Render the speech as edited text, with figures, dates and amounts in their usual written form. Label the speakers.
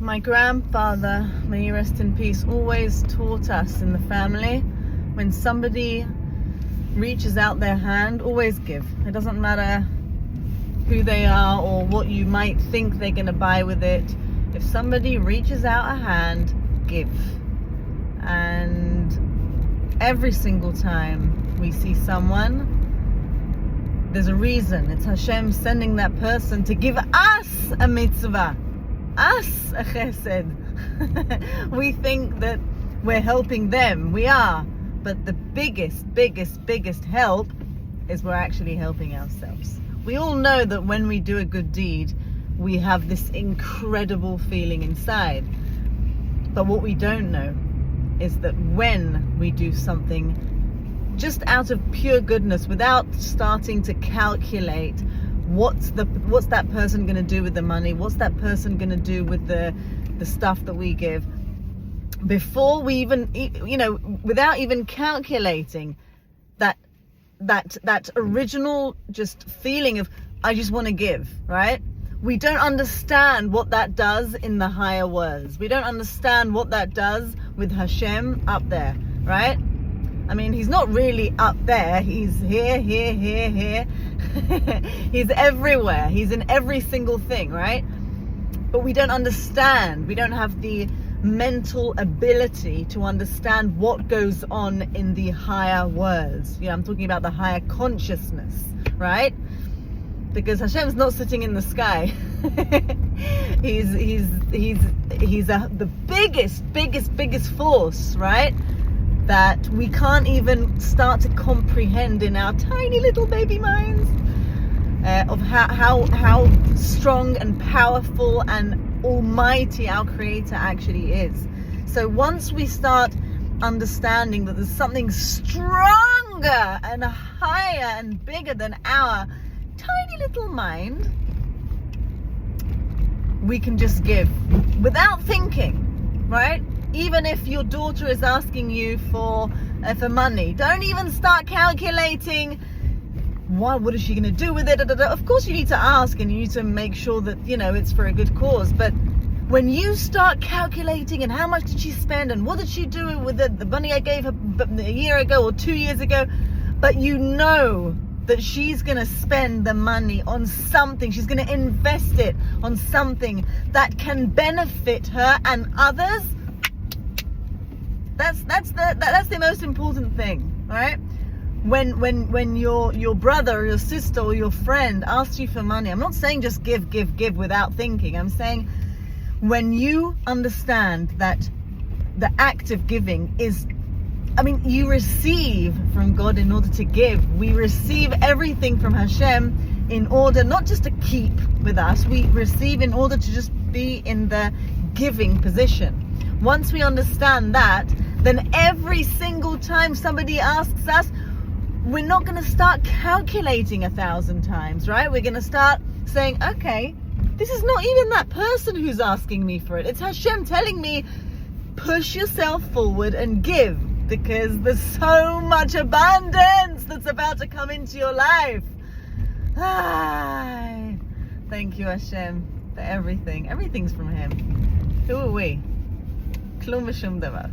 Speaker 1: My grandfather, may he rest in peace, always taught us in the family, when somebody reaches out their hand, always give. It doesn't matter who they are or what you might think they're going to buy with it. If somebody reaches out a hand, give. And every single time we see someone, there's a reason. It's Hashem sending that person to give us a mitzvah, us a chesed. We think that we're helping them. We are. But the biggest help is we're actually helping ourselves. We all know that when we do a good deed, we have this incredible feeling inside. But what we don't know is that when we do something just out of pure goodness, without starting to calculate what's that person going to do with the money, what's that person going to do with the stuff that we give, before we even, without even calculating that original just feeling of, I just want to give, right? We don't understand what that does in the higher worlds. We don't understand what that does with Hashem up there, right? I mean, he's not really up there. He's here. He's everywhere. He's in every single thing, right? But we don't understand. We don't have the mental ability to understand what goes on in the higher worlds. I'm talking about the higher consciousness, right? Because Hashem's not sitting in the sky. he's the biggest force, right? That we can't even start to comprehend in our tiny little baby minds, of how strong and powerful and almighty our Creator actually is. So once we start understanding that there's something stronger and higher and bigger than our tiny little mind, we can just give without thinking, right? Even if your daughter is asking you for money, don't even start calculating what is she going to do with it. Of course you need to ask and you need to make sure that it's for a good cause, but when you start calculating and how much did she spend and what did she do with the money I gave her a year ago or 2 years ago, but that she's going to spend the money on something, she's going to invest it on something that can benefit her and others, that's the most important thing, right? When your brother or your sister or your friend asks you for money, I'm not saying just give without thinking. I'm saying when you understand that the act of giving is, you receive from God in order to give. We receive everything from Hashem in order not just to keep with us, we receive in order to just be in the giving position. Once we understand that, then every single time somebody asks us, we're not going to start calculating 1,000 times, right? We're going to start saying, okay, this is not even that person who's asking me for it. It's Hashem telling me, push yourself forward and give, because there's so much abundance that's about to come into your life. Thank you, Hashem, for everything. Everything's from Him. Who are we? Klum v'shum davar.